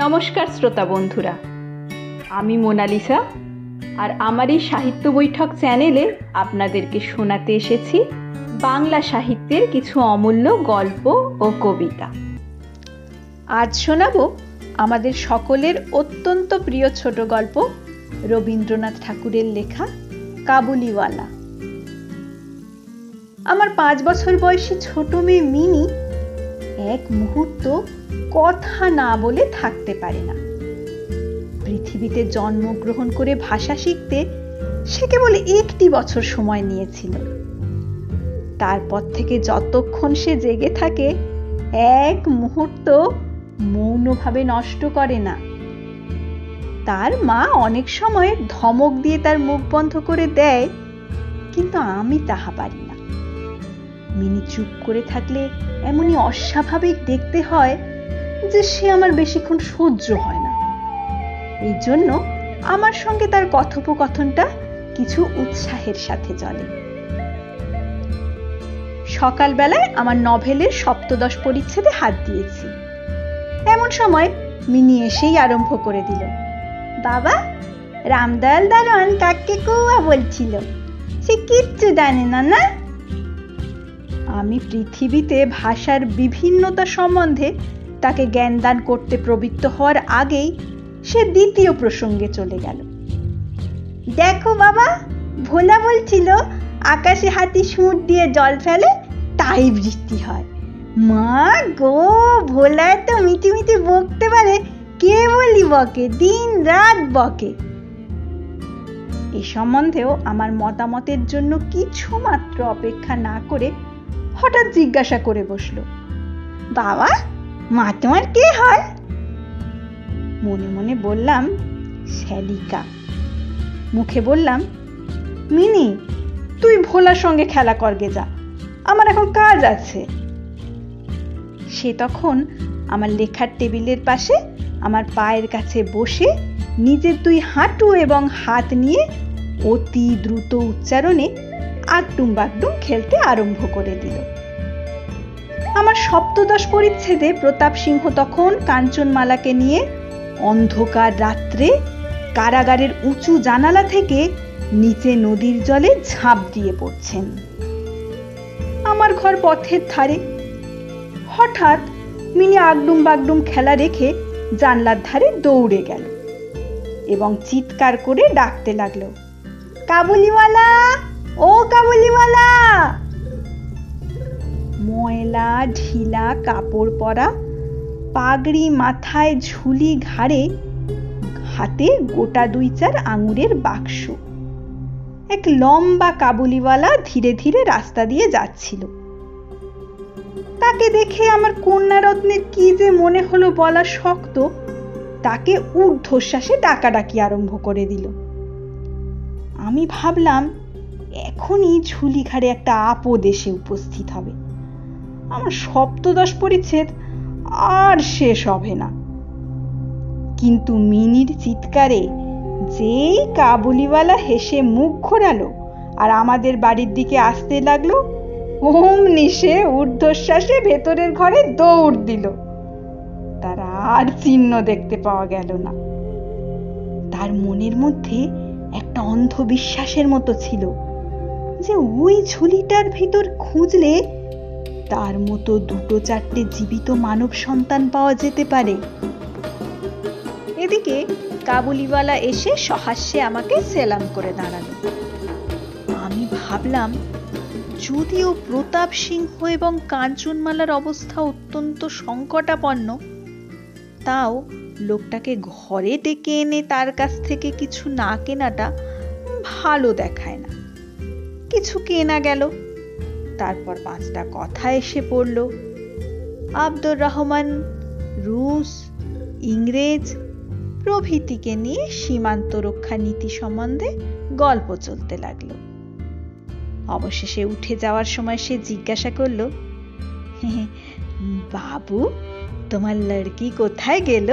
নমস্কার শ্রোতা বন্ধুরা, আমি মোনালিসা আর আমার এই সাহিত্য বৈঠক চ্যানেলে আপনাদেরকে শোনাতে এসেছি বাংলা সাহিত্যের কিছু অমূল্য গল্প ও কবিতা। আজ শোনাবো আমাদের সকলের অত্যন্ত প্রিয় ছোট গল্প রবীন্দ্রনাথ ঠাকুরের লেখা কাবুলিওয়ালা। আমার 5 বছর বয়সী ছোট মেয়ে মিনি এক মুহূর্ত কথা না বলে থাকতে পারে না। পৃথিবীতে জন্মগ্রহণ করে ভাষা শিখতে সে কেবল 1টি বছর সময় নিয়েছিল। তারপর থেকে যতক্ষণ সে জেগে থাকে এক মুহূর্ত মৌনভাবে নষ্ট করে না। তার মা অনেক সময় ধমক দিয়ে তার মুখ বন্ধ করে দেয়, কিন্তু আমি তাহা পারি না। মিনি চুপ করে থাকলে এমনই অস্বাভাবিক দেখতে হয় যে সে আমার বেশিক্ষণ সহ্য হয় না। এই জন্য আমার সঙ্গে তার কথোপকথনটা কিছু উৎসাহের সাথে চলে। সকালবেলায় আমার নভেলের 7 পরিচ্ছেদে হাত দিয়েছি। এমন সময় মিনি এসেই আরম্ভ করে দিল, বাবা, রামদয়াল দারোয়ান কাককে কৌয়া বলছিল, সে কিচ্ছু জানে না। না, আমি পৃথিবীতে ভাষার বিভিন্নতা সম্বন্ধে তাকে জ্ঞানদান করতে প্রবৃত্ত হওয়ার আগেই সে দ্বিতীয় প্রসঙ্গে চলে গেল। দেখো বাবা, ভোলা বলছিল আকাশে হাতি সুঁড় দিয়ে জল ফেলে, তাই বৃষ্টি হয়। মা গো, ভোলা এত মিটি মিটি বকতে পারে, কে বলি বকে, দিন রাত বকে। এ সম্বন্ধেও আমার মতামতের জন্য কিছু মাত্র অপেক্ষা না করে হঠাৎ জিজ্ঞাসা করে বসলো, বাবা, মা তোমার কে হয়? মনে মনে বললাম, শ্যালিকা। মুখে বললাম, মিনি, তুই ভোলার সঙ্গে খেলা করগে যা, আমার এখন কাজ আছে। সে তখন আমার লেখার টেবিলের পাশে আমার পায়ের কাছে বসে নিজের 2 হাঁটু এবং হাত নিয়ে অতি দ্রুত উচ্চারণে আগডুম বাগডুম খেলতে আরম্ভ করে দিল। আমার 7 পরিচ্ছেদে প্রতাপ সিংহ তখন কাঞ্চনমালাকে নিয়ে অন্ধকার রাত্রে কারাগারের উঁচু জানালা থেকে নিচে নদীর জলে ঝাঁপ দিয়ে পড়ছেন। আমার ঘর পথের ধারে। হঠাৎ মিনি আগডুম বাগডুম খেলা রেখে জানলার ধারে দৌড়ে গেল এবং চিৎকার করে ডাকতে লাগলো, কাবুলিওয়ালা, ও কাবুলিওয়ালা। ময়লা ঢিলা কাপড় পরা, পাগড়ি মাথায়, ঝুলি ঘাড়ে, হাতে গোটা 2-4 আঙুরের বাক্স এক লম্বা কাবুলিওয়ালা ধীরে ধীরে রাস্তা দিয়ে যাচ্ছিল। তাকে দেখে আমার কন্যারত্নের কি যে মনে হলো বলা শক্ত। তাকে ঊর্ধ্বশ্বাসে ডাকাডাকি আরম্ভ করে দিল। আমি ভাবলাম এখনই ঝুলি ঘাড়ে একটা আপদ এসে উপস্থিত হবে। আমার 7 পরিচ্ছেদ আর শেষ হবে না। কিন্তু মিনির চিৎকারে যেই কাবুলিওয়ালা হেসে মুখ ঘোরালো আর আমাদের বাড়ির দিকে আসতে লাগলো, অমনি সে ঊর্ধ্বশ্বাসে ভেতরের ঘরে দৌড় দিল। তার আর চিহ্ন দেখতে পাওয়া গেল না। তার মনের মধ্যে একটা অন্ধবিশ্বাসের মতো ছিল যে ওই ঝুলিটার ভিতর খুঁজলে তার মতো 2-4টে জীবিত মানব সন্তান পাওয়া যেতে পারে। এদিকে কাবুলিওয়ালা এসে সহাস্যে আমাকে সেলাম করে দাঁড়ালো। আমি ভাবলাম, যদিও প্রতাপ সিংহ এবং কাঞ্চনমালার অবস্থা অত্যন্ত সংকটাপন্ন, তাও লোকটাকে ঘরে ডেকে এনে তার কাছ থেকে কিছু না কেনাটা ভালো দেখায় না। কিছু কেনা গেল। তারপর 5টা কথা এসে পড়ল। আব্দুর রহমান, রুশ, ইংরেজ প্রভৃতিকে নিয়ে সীমান্ত রক্ষা নীতি সম্বন্ধে গল্প চলতে লাগলো। অবশেষে উঠে যাওয়ার সময় সে জিজ্ঞাসা করলো, বাবু, তোমার লড়কি কোথায় গেল?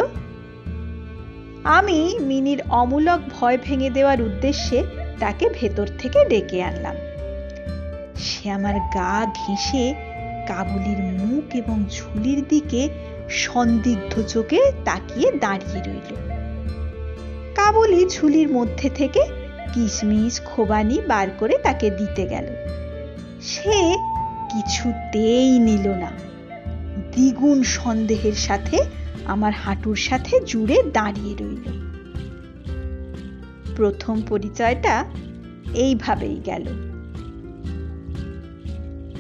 আমি মিনির অমূলক ভয় ভেঙে দেওয়ার উদ্দেশ্যে তাকে ভেতর থেকে ডেকে আনলাম। সে আমার গা ঘেঁষে কাবুলির মুখ এবং ঝুলির দিকে সন্দিগ্ধ চোখে তাকিয়ে দাঁড়িয়ে রইল। কাবুলি ঝুলির মধ্যে থেকে কিশমিশ খোবানি বার করে তাকে দিতে গেল। সে কিছুতেই নিল না। দ্বিগুণ সন্দেহের সাথে আমার হাঁটুর সাথে জুড়ে দাঁড়িয়ে রইল। প্রথম পরিচয়টা এইভাবেই গেল।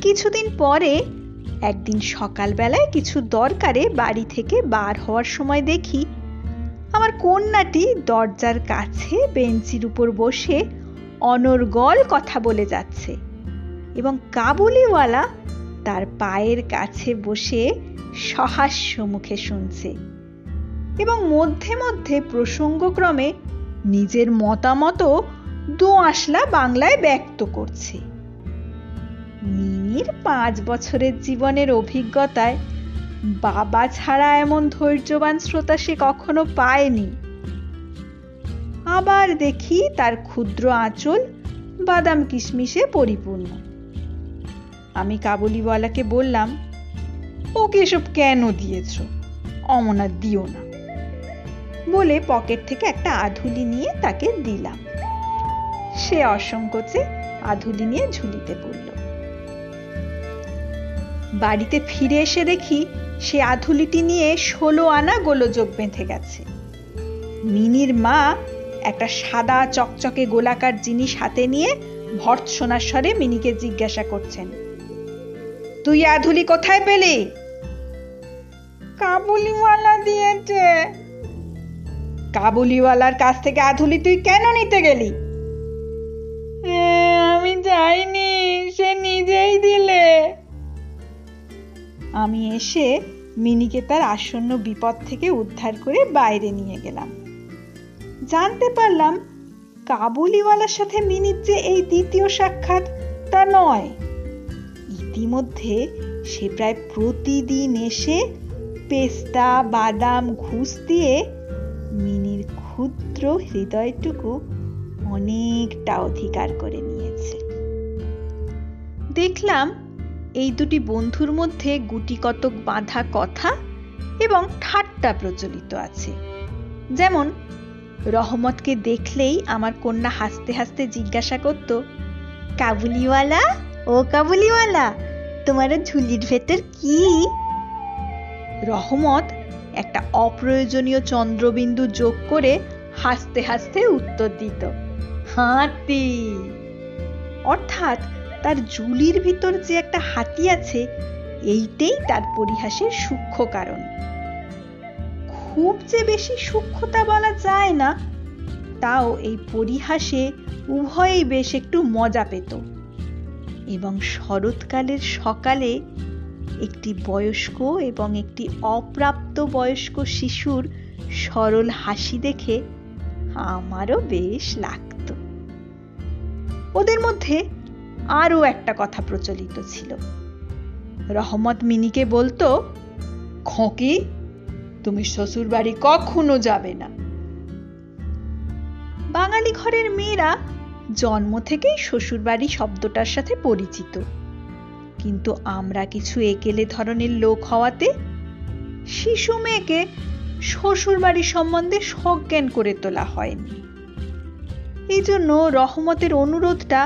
কিছুদিন পরে একদিন সকালবেলায় কিছু দরকারে বাড়ি থেকে বার হওয়ার সময় দেখি আমার কন্যাটি দরজার কাছে বেঞ্চির উপর বসে অনর্গল কথা বলে যাচ্ছে এবং কাবুলিওয়ালা তার পায়ের কাছে বসে সহাস্য মুখে শুনছে এবং মধ্যে মধ্যে প্রসঙ্গক্রমে নিজের মতামতও দোআঁশলা বাংলায় ব্যক্ত করছে। মিনির 5 বছরের জীবনের অভিজ্ঞতায় বাবা ছাড়া এমন ধৈর্যবান শ্রোতা সে কখনো পায়নি। আবার দেখি তার ক্ষুদ্র আঁচল বাদাম কিশমিশে পরিপূর্ণ। আমি কাবুলিওয়ালাকে বললাম, ওকে এসব কেন দিয়েছ? অমন আর দিও না বলে পকেট থেকে একটা আধুলি নিয়ে তাকে দিলাম। সে অসংকোচে আধুলি নিয়ে ঝুলিতে পড়ল। বাড়িতে ফিরে এসে দেখি সে আধুলিটি নিয়ে 16 আনা গোলযোগ বেঁধে গেছে। মিনির মা একটা সাদা চকচকে গোলাকার জিনিস হাতে নিয়ে ভর্ৎসনার স্বরে মিনিকে জিজ্ঞাসা করছেন, তুই আধুলি কোথায় পেলি? কাবুলিওয়ালা দিয়েছে। কাবুলিওয়ালার কাছ থেকে আধুলি তুই কেন নিতে গেলি? আমি যাইনি, সে নিজেই দিলে। আমি এসে মিনিকে তার আসন্ন বিপদ থেকে উদ্ধার করে বাইরে নিয়ে গেলাম। জানতে পারলাম কাবুলিওয়ালার সাথে মিনির যে এই দ্বিতীয় সাক্ষাৎ তা নয়। ইতিমধ্যে সে প্রায় প্রতিদিন এসে পেস্তা বাদাম ঘুষ দিয়ে মিনির ক্ষুদ্র হৃদয়টুকু অনেকটা অধিকার করে নিয়েছে। দেখলাম এই দুটি বন্ধুর মধ্যে গুটি কতক বাঁধা কথা এবং ঠাট্টা প্রচলিত আছে। যেমন রহমতকে দেখলেই আমার কন্যা হাসতে হাসতে জিজ্ঞাসা করত, কাবুলিওয়ালা ও কাবুলিওয়ালা, তোমার ঝুলির ভেতর কি? রহমত একটা অপ্রয়োজনীয় চন্দ্রবিন্দু যোগ করে হাসতে হাসতে উত্তর দিত, হাতি। অর্থাৎ তার ঝুলির ভিতর যে একটা হাতি আছে এইটাই তার পরিহাসের সূক্ষ্ম কারণ। খুব যে বেশি সূক্ষ্মতা বলা যায় না, তাও এই পরিহাসে উভয়েই বেশ একটু মজা পেত। এবং শরৎকালের সকালে একটি বয়স্ক এবং একটি অপ্রাপ্ত বয়স্ক শিশুর সরল হাসি দেখে আমারও বেশ লাগতো। ওদের মধ্যে আরও একটা কথা প্রচলিত ছিল। রহমত মিনিকে বলতো, খোঁকি, তুমি শ্বশুর বাড়ি কখনো যাবে না। বাঙালি ঘরের মেয়েরা জন্ম থেকেই শ্বশুর বাড়ি শব্দটার সাথে পরিচিত, কিন্তু আমরা কিছু একেলে ধরনের লোক হওয়াতে শিশু মেয়েকে শ্বশুর বাড়ি সম্বন্ধে সজ্ঞান করে তোলা হয়নি। এই জন্য রহমতের অনুরোধটা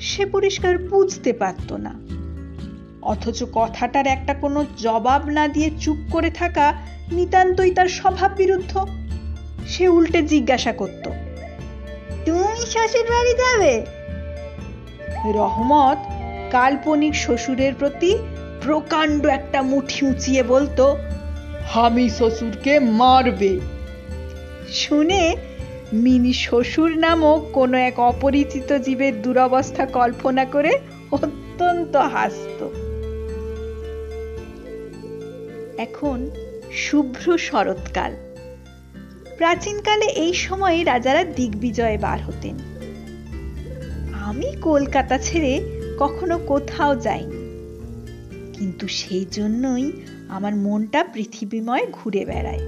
সে পরিষ্কার বুঝতে পারত না, অথচ কথাটার একটা কোনো জবাব না দিয়ে চুপ করে থাকা নিতান্তই তার স্বভাব বিরুদ্ধ। সে উল্টে জিজ্ঞাসা করত, তুমি শ্বশুর বাড়ি যাবে? রহমত কাল্পনিক শ্বশুরের প্রতি প্রকাণ্ড একটা মুঠি উঁচিয়ে বলতো, আমি শ্বশুরকে মারবে। শুনে মিনি শ্বশুর নামক কোনো এক অপরিচিত জীবের দুরবস্থা কল্পনা করে অত্যন্ত হাসত। এখন শুভ্র শরৎকাল। প্রাচীনকালে এই সময়ে রাজারা দিগ্বিজয়ে বার হতেন। আমি কলকাতা ছেড়ে কখনো কোথাও যাইনি, কিন্তু সেই জন্যই আমার মনটা পৃথিবীময় ঘুরে বেড়ায়।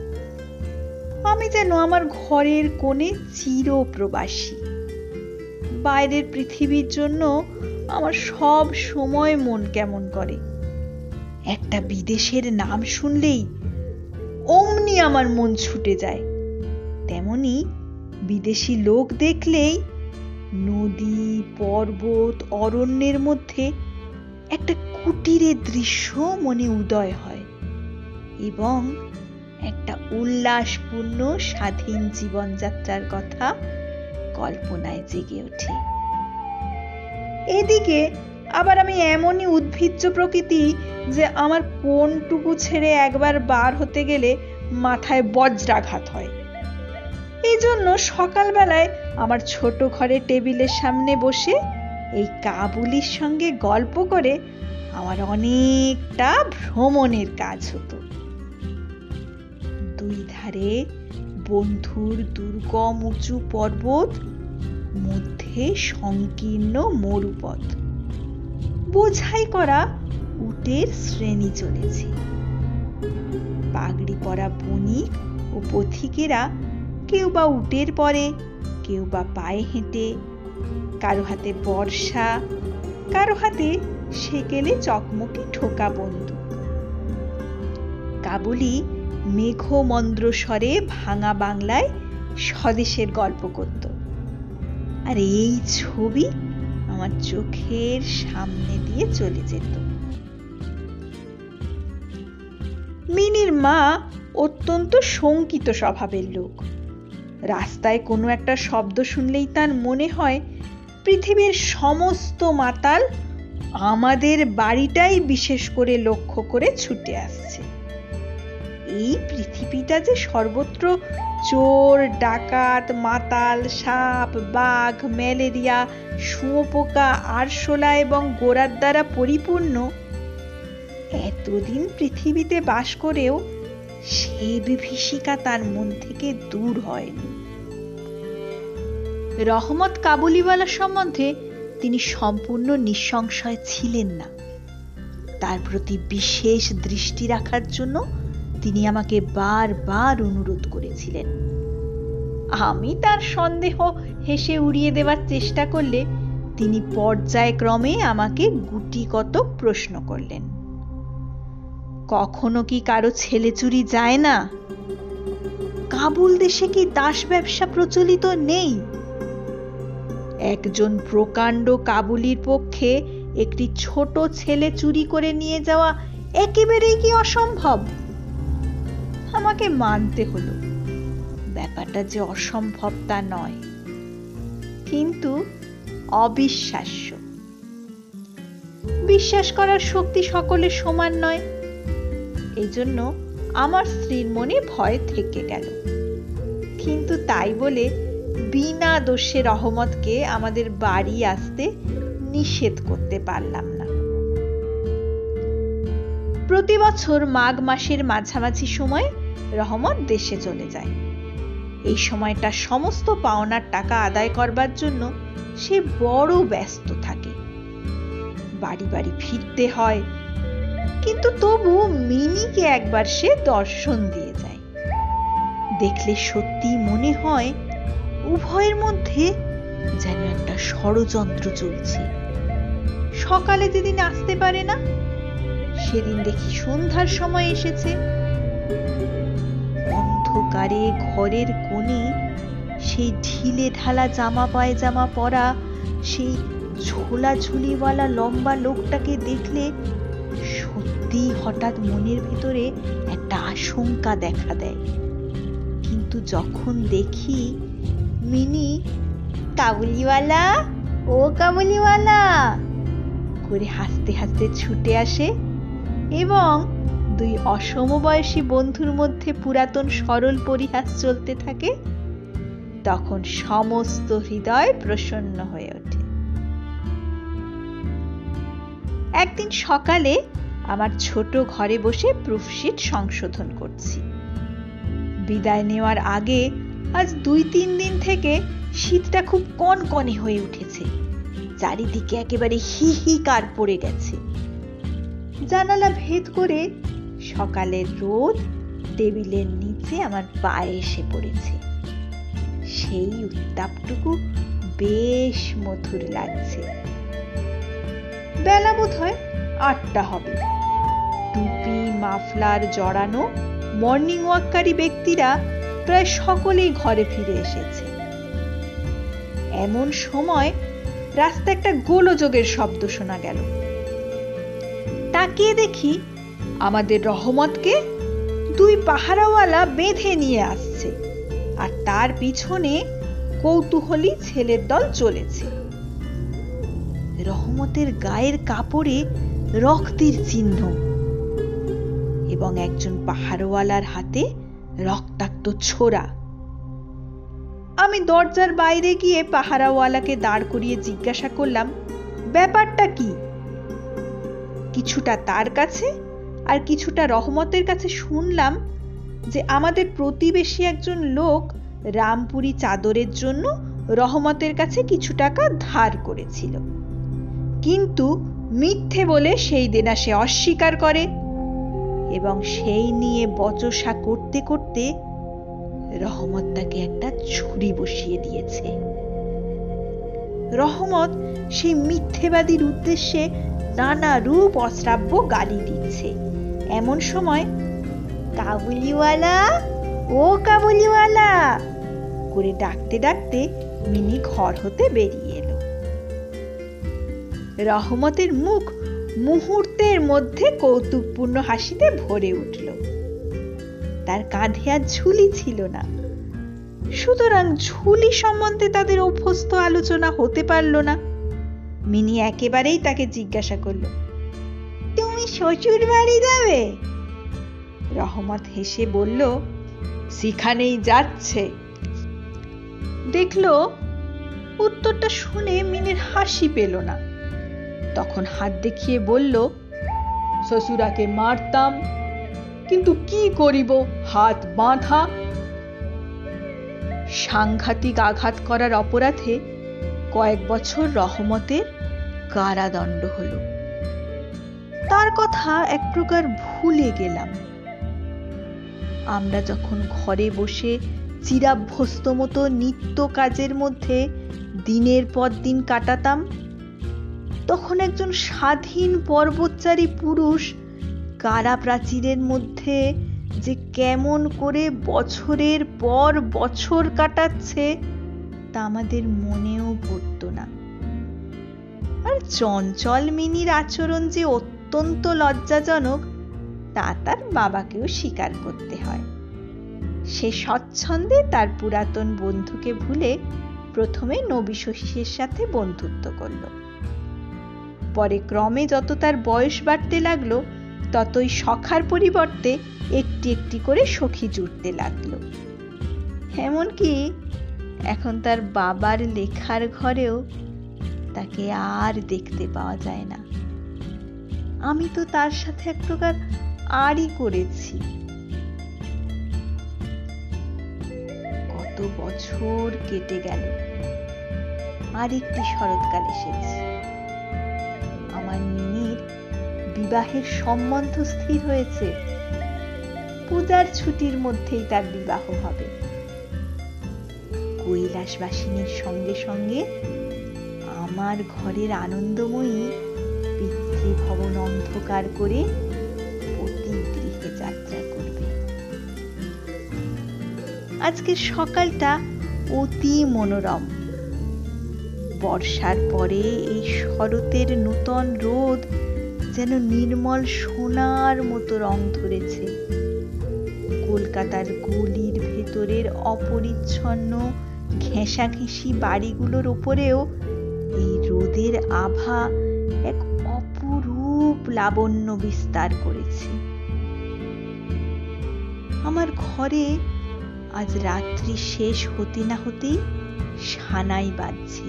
আমি যেন আমার ঘরের কোণে চিরপ্রবাসী। বাইরের পৃথিবীর জন্য আমার সব সময় মন কেমন করে। একটা বিদেশের নাম শুনলেই অমনি আমার মন ছুটে যায়। তেমনি বিদেশি লোক দেখলেই নদী, পর্বত, অরণ্যের মধ্যে একটা কুটিরের দৃশ্য মনে উদয় হয় এবং একটা উল্লাসপূর্ণ স্বাধীন জীবনযাত্রার কথা কল্পনায় জেগে ওঠে। এদিকে আবার আমি এমনই উদ্ভিজ্জ প্রকৃতি যে আমার কোনটুকু ছেড়ে একবার বার হতে গেলে মাথায় বজ্রাঘাত হয়। এই জন্য সকালবেলায় আমার ছোট ঘরে টেবিলের সামনে বসে এই কাবুলির সঙ্গে গল্প করে আমার অনেকটা ভ্রমণের কাজ হতো। দুই ধারে বন্ধুর দুর্গম উঁচু পর্বত, মধ্যে সংকীর্ণ মরুপথ, বোঝাই করা উটের শ্রেণী চলেছে। পাগড়ি পরা বণিক ও পথিকেরা কেউ বা উটের পরে, কেউ বা পায়ে হেঁটে, কারো হাতে বর্ষা, কারো হাতে সেকেলে চকমকি ঠোকা বন্দুক। কাবুলি মেঘমন্দ্র স্বরে ভাঙা বাংলায় স্বদেশের গল্প করত, আর এই ছবি আমার চোখের সামনে দিয়ে চলে যেত। মিনির মা অত্যন্ত শঙ্কিত স্বভাবের লোক। রাস্তায় কোনো একটা শব্দ শুনলেই তার মনে হয় পৃথিবীর সমস্ত মাতাল আমাদের বাড়িটাই বিশেষ করে লক্ষ্য করে ছুটে আসছে। এই পৃথিবীটা যে সর্বত্র চোর, ডাকাত, মাতাল, সাপ, বাঘ, ম্যালেরিয়া, শুঁয়োপোকা, আরশোলা এবং গোরার দ্বারা পরিপূর্ণ, এতদিন পৃথিবীতে বাস করেও সেই বিভীষিকা তার মন থেকে দূর হয়নি। রহমত কাবুলিওয়ালা সম্বন্ধে তিনি সম্পূর্ণ নিঃসংশয় ছিলেন না। তার প্রতি বিশেষ দৃষ্টি রাখার জন্য তিনি আমাকে বারবার অনুরোধ করেছিলেন। আমি তার সন্দেহ হেসে উড়িয়ে দেওয়ার চেষ্টা করলে তিনি পর্যায়ক্রমে আমাকে গুটি কতক প্রশ্ন করলেন। কখনো কি কারো ছেলে চুরি যায় না? কাবুল দেশে কি দাস ব্যবসা প্রচলিত নেই? একজন প্রকাণ্ড কাবুলির পক্ষে একটি ছোট ছেলে চুরি করে নিয়ে যাওয়া একেবারেই কি অসম্ভব? আমাকে মানতে হলো ব্যাপারটা যে অসম্ভব তা নয়, কিন্তু অবিশ্বাস্য। বিশ্বাস করার শক্তি সকলের সমান নয়। এই জন্য আমার স্ত্রীর মনে ভয় থেকে গেল, কিন্তু তাই বলে বিনা দোষে রহমতকে আমাদের বাড়ি আসতে নিষেধ করতে পারলাম না। প্রতি বছর মাঘ মাসের মাঝামাঝি সময় রহমত দেশে চলে যায়। এই সময়টা সমস্ত পাওনার টাকা আদায় করবার জন্য সে বড় ব্যস্ত থাকে। বাড়ি বাড়ি ফিরতে হয়, কিন্তু তবু মিনিকে একবার সে দর্শন দিয়ে যায়। দেখলে সত্যি মনে হয় উভয়ের মধ্যে যেন একটা ষড়যন্ত্র চলছে। সকালে যেদিন আসতে পারে না, সেদিন দেখি সন্ধ্যার সময় এসেছে। অন্ধকারে ঘরের কোণে সেই ঢিলে ঢালা জামা পায়জামা পরা, সেই ঝোলা ঝুলিওয়ালা লম্বা লোকটাকে দেখলে সত্যি হঠাৎ মনের ভিতরে একটা আশঙ্কা দেখা দেয়। কিন্তু যখন দেখি মিনি কাবুলিওয়ালা, ও কাবুলিওয়ালা করে হাসতে হাসতে ছুটে আসে এবং দুই অসমবয়সী বন্ধুর মধ্যে পুরাতন সরল পরিহাস চলতে থাকে, তখন সমস্ত হৃদয় প্রসন্ন হয়ে ওঠে। একদিন সকালে আমার ছোট ঘরে বসে প্রুফশিট সংশোধন করছি। বিদায় নেওয়ার আগে আজ 2-3 দিন থেকে শীতটা খুব কনকনে হয়ে উঠেছে। চারিদিকে একেবারে হিহিকার পড়ে গেছে। জানালা ভেদ করে সকালের রোদ টেবিলের নিচে আমার পায়ে এসে পড়েছে। সেই উত্তাপটুকু বেশ মধুর লাগছে। বেলা বোধ হয় 8টা হবে। টুপি মাফলার জড়ানো, মর্নিং ওয়াককারী ব্যক্তিরা প্রায় সকলেই ঘরে ফিরে এসেছে। এমন সময় রাস্তায় একটা গোলযোগের শব্দ শোনা গেল। তাকিয়ে দেখি আমাদের রহমতকে দুই পাহারাওয়ালা বেঁধে নিয়ে আসছে, আর তার পিছনে কৌতূহলী ছেলের দল চলেছে। রহমতের গায়ের কাপড়ে রক্তের চিহ্ন এবং একজন পাহারাওয়ালার হাতে রক্তাক্ত ছোরা। আমি দরজার বাইরে গিয়ে পাহারাওয়ালাকে দাঁড় করিয়ে জিজ্ঞাসা করলাম, ব্যাপারটা কি? কিছুটা তার কাছে আর কিছুটা রহমতের কাছে শুনলাম যে আমাদের প্রতিবেশী একজন লোক রামপুরি চাদরের জন্য রহমতের কাছে কিছু টাকা ধার করেছিল, কিন্তু মিথ্যে বলে সেই দেনা সে অস্বীকার করে এবং সেই নিয়ে বচসা করতে করতে রহমত তাকে একটা ছুরি বসিয়ে দিয়েছে। রহমত সেই মিথ্যেবাদীর উদ্দেশ্যে নানা রূপ অশ্রাব্য গালি দিচ্ছে। এমন সময় কাবুলিওয়ালা, ও কাবুলিওয়ালা করে ডাকতে ডাকতে মিনি ঘর হতে বেরিয়ে এলো। রহমতের মুখ মুহূর্তের মধ্যে কৌতুকপূর্ণ হাসিতে ভরে উঠল। তার কাঁধে আর ঝুলি ছিল না, সুতরাং ঝুলি সম্বন্ধে তাদের অভ্যস্ত আলোচনা হতে পারল না। মিনি একেবারেই তাকে জিজ্ঞাসা করল, তুমি শ্বশুর বাড়ি যাবে? রহমত হেসে বলল, সেখানেই যাচ্ছে। দেখলো উত্তরটা শুনে মিনির হাসি পেল না। তখন হাত দেখিয়ে বলল, শ্বশুরাকে মারতাম, কিন্তু কি করিব, হাত বাঁধা। সাংঘাতিক আঘাত করার অপরাধে কয়েক বছর রহমতের কারাদণ্ড হলো। তার কথা এক প্রকার ভুলে গেলাম। আমরা যখন ঘরে বসে চিরাভ্যস্ত মতো নিত্য কাজের মধ্যে দিনের পর দিন কাটাতাম, তখন একজন স্বাধীন পর্বতচারী পুরুষ কারা প্রাচীরের মধ্যে যে কেমন করে বছরের পর বছর কাটাচ্ছে তা আমাদের মনেও পড়তো না। আর চঞ্চল মিনির আচরণ যে অত্যন্ত লজ্জাজনক তা তার বাবাকেও স্বীকার করতে হয়। সে স্বচ্ছন্দে তার পুরাতন বন্ধুকে ভুলে প্রথমে নবী শশীর সাথে বন্ধুত্ব করল। পরে ক্রমে যত তার বয়স বাড়তে লাগলো ততই সখার পরিবর্তে একটি একটি করে সখী জুটতে লাগলো। এমনকি এখন তার বাবার লেখার ঘরেও তাকে আর দেখতে পাওয়া যায় না। আমি তো তার সাথে এক প্রকার আড়ি করেছি। কত বছর কেটে গেল, আর একটি শরৎকাল এসেছে। আমার মিনির বিবাহের সম্বন্ধ স্থির হয়েছে। পূজার ছুটির মধ্যেই তার বিবাহ হবে। কৈলাসবাসিনীর সঙ্গে সঙ্গে আমার ঘরের আনন্দময়ী পিতৃভবন অন্ধকার করে অতি গৃহে যাত্রা করবে। আজকের সকালটা অতি মনোরম। বর্ষার পরে এই শরতের নূতন রোদ যেন নির্মল সোনার মতো রং ধরেছে। কলকাতার গলির ভেতরের অপরিচ্ছন্ন ঘেঁষাঘেঁষি বাড়িগুলোর উপরেও এই রোদের আভা এক অপরূপ লাবণ্য বিস্তার করেছে। আমার ঘরে আজ রাত্রি শেষ হতে না হতেই সানাই বাজছে।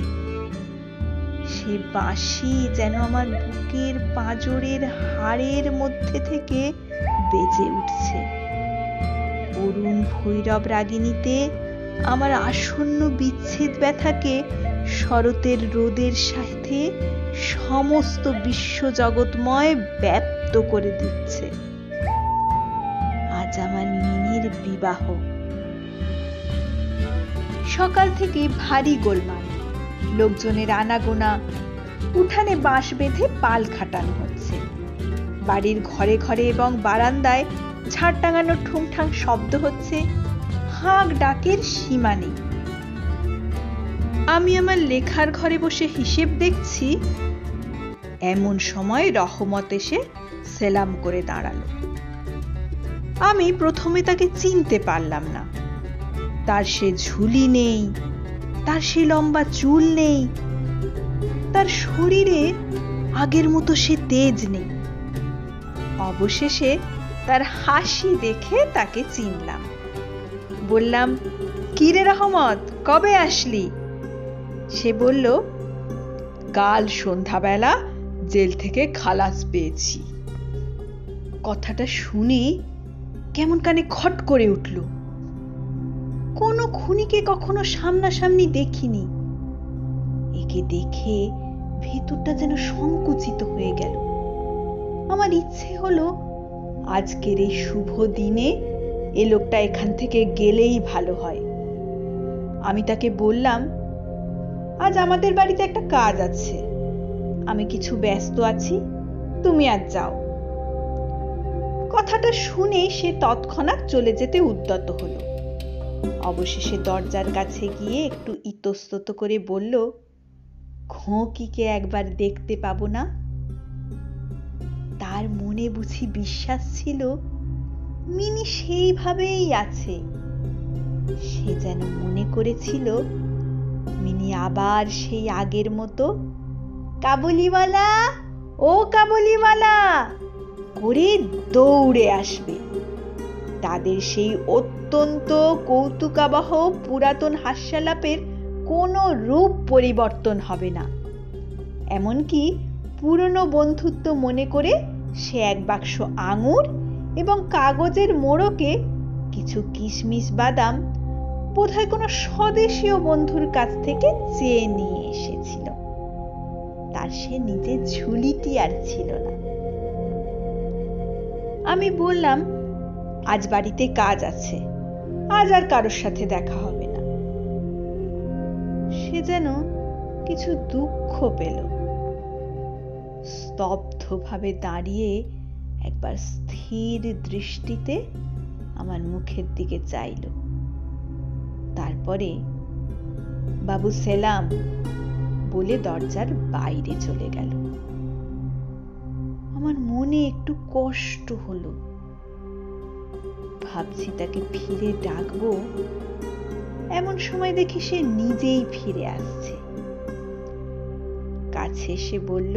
সে বাঁশি যেন আমার বুকের পাঁজরের হাড়ের মধ্যে থেকে বেজে উঠছে। করুণ ভৈরব রাগিনীতে আমার আসন্ন বিচ্ছেদ ব্যথাকে শরতের রোদের সাথে সমস্ত বিশ্বজগৎময় ব্যাপ্ত করে দিচ্ছে। আজ আমার মিনির বিবাহ। সকাল থেকে ভারী গোলমাল, লোকজনের আনাগোনা, উঠানে বাঁশ বেঁধে পাল খাটানো হচ্ছে। বাড়ির ঘরে ঘরে এবং বারান্দায় ঝাড় টাঙানোর ঠুংঠাং শব্দ হচ্ছে, হাঁক ডাকের সীমা নেই। আমি আমার লেখার ঘরে বসে হিসেব দেখছি, এমন সময় রহমত এসে সেলাম করে দাঁড়ালো। আমি প্রথমে তাকে চিনতে পারলাম না। তার সে ঝুলি নেই, তার সে লম্বা চুল নেই, তার শরীরে আগের মতো সে তেজ নেই। অবশেষে তার হাসি দেখে তাকে চিনলাম। বললাম, কি রে রহমত, কবে আসলি? সে বলল, কাল সন্ধ্যাবেলা জেল থেকে খালাস পেয়েছি। কথাটা শুনে কেমন কানে খট করে উঠল। কোনো খুনিকে কখনো সামনাসামনি দেখিনি। একে দেখে ভেতরটা যেন সংকুচিত হয়ে গেল। আমার ইচ্ছে হলো আজকের এই শুভ দিনে এ লোকটা এখান থেকে গেলেই ভালো হয়। আমি তাকে বললাম, আজ আমাদের বাড়িতে একটা কাজ আছে, আমি কিছু ব্যস্ত আছি, তুমি আজ যাও। কথাটা শুনে সে তৎক্ষণাৎ চলে যেতে উদ্যত হলো। অবশেষে দরজার কাছে গিয়ে একটু ইতস্তত করে বলল, খোঁকিকে একবার দেখতে পাবো না? তার মনে বুঝি বিশ্বাস ছিল মিনি সেইভাবেই আছে। সে যেন মনে করেছিল মিনি আবার সেই আগের মতো কাবুলিওয়ালা, ও কাবুলিওয়ালা করে দৌড়ে আসবে। তাদের সেই অত্যন্ত কৌতুকাবহ পুরাতন হাস্যালাপের কোনো রূপ পরিবর্তন হবে না। এমনকি পুরনো বন্ধুত্ব মনে করে সে এক বাক্স আঙুর এবং কাগজের মোড়কে কিছু কিশমিশ বাদাম বোধহয় কোনো স্বদেশীয় বন্ধুর কাছ থেকে চেয়ে নিয়ে এসেছিল। তার সে নিজের ঝুলিটি আর ছিল না। আমি বললাম, আজ বাড়িতে কাজ আছে, আজ আর কারোর সাথে দেখা হবে না। সে যেন কিছু দুঃখ পেল। স্তব্ধভাবে দাঁড়িয়ে একবার স্থির দৃষ্টিতে আমার মুখের দিকে চাইল। তারপরে বাবু সেলাম বলে দরজার বাইরে চলে গেল। আমার মনে একটু কষ্ট হলো। ভাবছি তাকে ফিরে ডাকবো, এমন সময় দেখি সে নিজেই ফিরে আসছে। কাছে এসে বলল,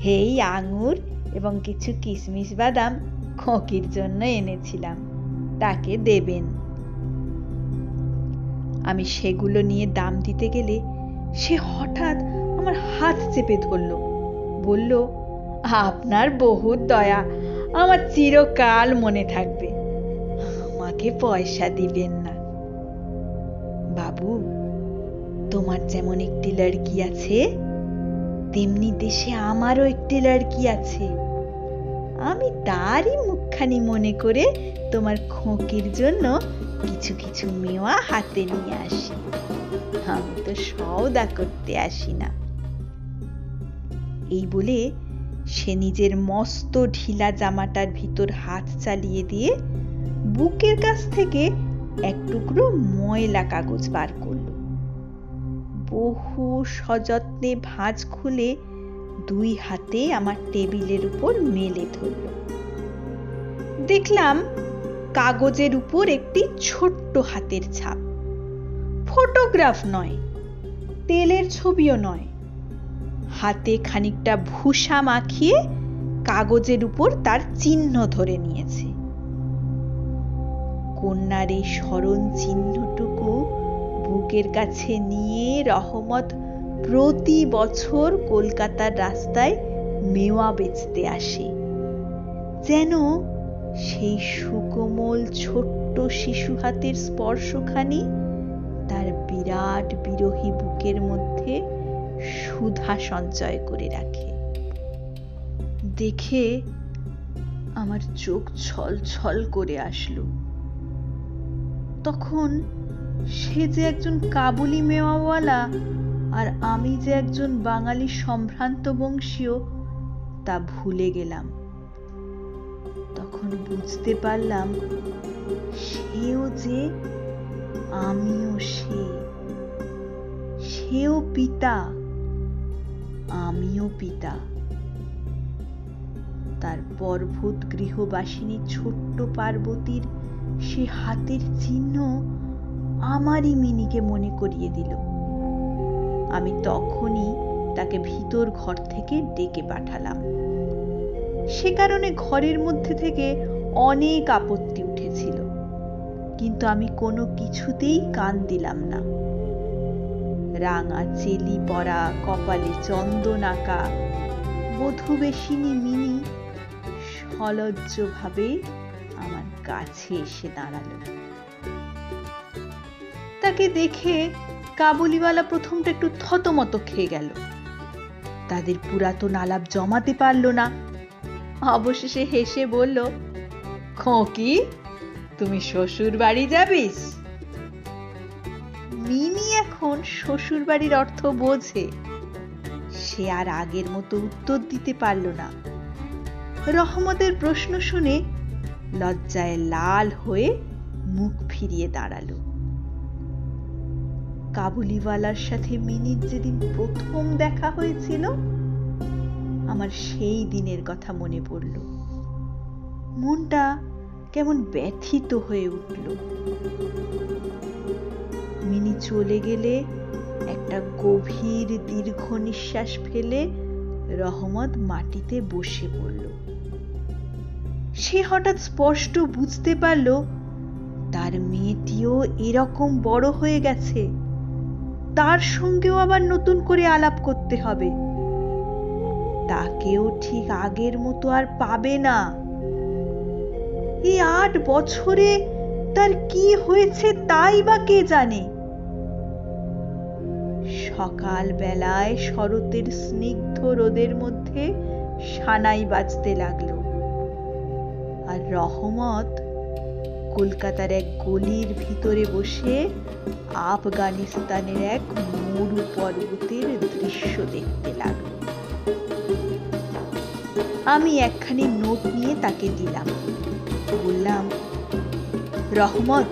হেই আঙুর এবং কিছু কিশমিশ বাদাম খোঁকির জন্য এনেছিলাম, তাকে দেবেন। আমি সেগুলো নিয়ে দাম দিতে গেলে সে হঠাৎ আমার হাত চেপে ধরল। বলল, আপনার বহুত দয়া, আমার চিরকাল মনে থাকবে, আমাকে পয়সা দিবেন না। বাবু, তোমার যেমন একটি লড়কি আছে, তেমনি দেশে আমারও একটি লড়কি আছে। আমি তারই মুখখানি মনে করে তোমার খোঁকির জন্য কিছু কিছু মেওয়া হাতে নিয়ে আসি। আমি তো সওদা করতে আসি না। এই বলে সে নিজের মস্ত ঢিলা জামাটার ভিতর হাত চালিয়ে দিয়ে বুকের কাছ থেকে এক টুকরো ময়লা কাগজ বার করল। বহু সযত্নে ভাঁজ খুলে দুই হাতে আমার টেবিলের উপর মেলে ধরল। দেখলাম কাগজের উপর একটি ছোট্ট হাতের ছাপ। ফটোগ্রাফ নয়, তেলের ছবিও নয়। হাতে খানিকটা ভুসা মাখিয়ে কাগজের উপর তার চিহ্ন ধরে নিয়েছে। কন্যার এই স্মরণ চিহ্নটুকু বুকের কাছে নিয়ে রহমত প্রতি বছর কলকাতার রাস্তায় মেওয়া বেচতে আসে, যেন সেই সুকোমল ছোট্ট শিশু হাতের স্পর্শখানি তার বিরাট বিরহী বুকের মধ্যে সুধা সঞ্চয় করে রাখে। দেখে আমার চোখ ছলছল করে আসলো। তখন সে যে একজন কাবুলি মেওয়াওয়ালা আর আমি যে একজন বাঙালি সম্ভ্রান্ত বংশীয় তা ভুলে গেলাম। তখন তখন বুঝতে পারলাম সেও যে আমিও সেও পিতা, আমিও পিতা। তার পর্বত গৃহবাসিনী ছোট্ট পার্বতীর সে হাতের চিহ্ন আমারই মিনিকে মনে করিয়ে দিল। আমি তখনই তাকে ভিতর ঘর থেকে ডেকে পাঠালাম। সে কারণে ঘরের মধ্যে থেকে অনেক আপত্তি উঠেছিল, কিন্তু আমি কোনো কিছুতেই কান দিলাম না। রাঙা চেলি পরা, কপালে চন্দন আঁকা বধূবেশিনী মিনি সলজ্জভাবে আমার কাছে এসে দাঁড়ালো। তাকে দেখে কাবুলিওয়ালা প্রথমটা একটু থতমত খেয়ে গেল। তাদের পুরাতন আলাপ জমাতে পারল না। অবশেষে হেসে বলল, খোকি, তুমি শ্বশুর বাড়ি যাবিস? মিনি এখন শ্বশুর বাড়ির অর্থ বোঝে। সে আর আগের মতো উত্তর দিতে পারল না। রহমতের প্রশ্ন শুনে লজ্জায় লাল হয়ে মুখ ফিরিয়ে দাঁড়ালো। কাবুলিওয়ালার সাথে মিনির যেদিন প্রথম দেখা হয়েছিল, আমার সেই দিনের কথা মনে পড়ল। মনটা কেমন ব্যথিত হয়ে উঠল। মিনি চলে গেলে একটা গভীর দীর্ঘ নিঃশ্বাস ফেলে রহমত মাটিতে বসে পড়ল। সে হঠাৎ স্পষ্ট বুঝতে পারল তার মেয়েটিও এরকম বড় হয়ে গেছে, তার সঙ্গেও আবার নতুন করে আলাপ করতে হবে। তাকেও ঠিক আগের মতো আর পাবে না। এই 8 বছরে তার কি হয়েছে তাই বা কে জানে। সকাল বেলায় শরতের স্নিগ্ধ রোদের মধ্যে সানাই বাজতে লাগলো, আর রহমত কলকাতার এক গলির ভিতরে বসে আফগানিস্তানের এক মরু পর্বতের দৃশ্য দেখতে লাগলো। আমি একখানি নোট নিয়ে তাকে দিলাম। বললাম, রহমত,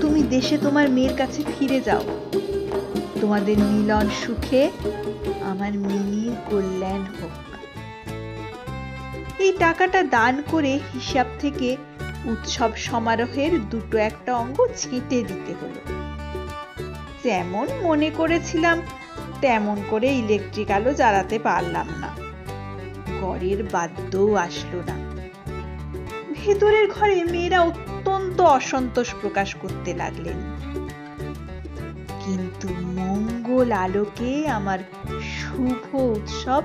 তুমি দেশে তোমার মেয়ের কাছে ফিরে যাও। তোমাদের মিলন সুখে আমার মিনির কল্যাণ হোক। এই টাকাটা দান করে হিসাব থেকে উৎসব সমারোহের 2-1 অঙ্গ ছেঁটে দিতে হলো। যেমন মনে করেছিলাম তেমন করে ইলেকট্রিক আলো জ্বালাতে পারলাম না। ঘরের বাদ্যও আসলো না। ভেতরের ঘরে মেয়েরা অত্যন্ত অসন্তোষ প্রকাশ করতে লাগলেন। কিন্তু মঙ্গল আলোকে আমার শুভ উৎসব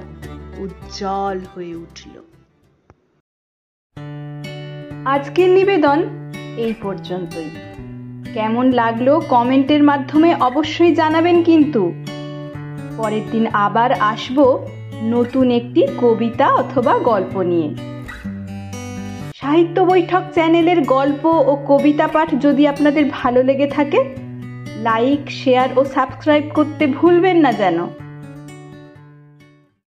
উজ্জ্বল হয়ে উঠল। আজকের নিবেদন এই পর্যন্তই। কেমন লাগলো কমেন্টের মাধ্যমে অবশ্যই জানাবেন। কিন্তু পরের দিন আবার আসব নতুন একটি কবিতা অথবা গল্প নিয়ে। সাহিত্য বৈঠক চ্যানেলের গল্প ও কবিতা পাঠ যদি আপনাদের ভালো লেগে থাকে, লাইক, শেয়ার ও সাবস্ক্রাইব করতে ভুলবেন না যেন।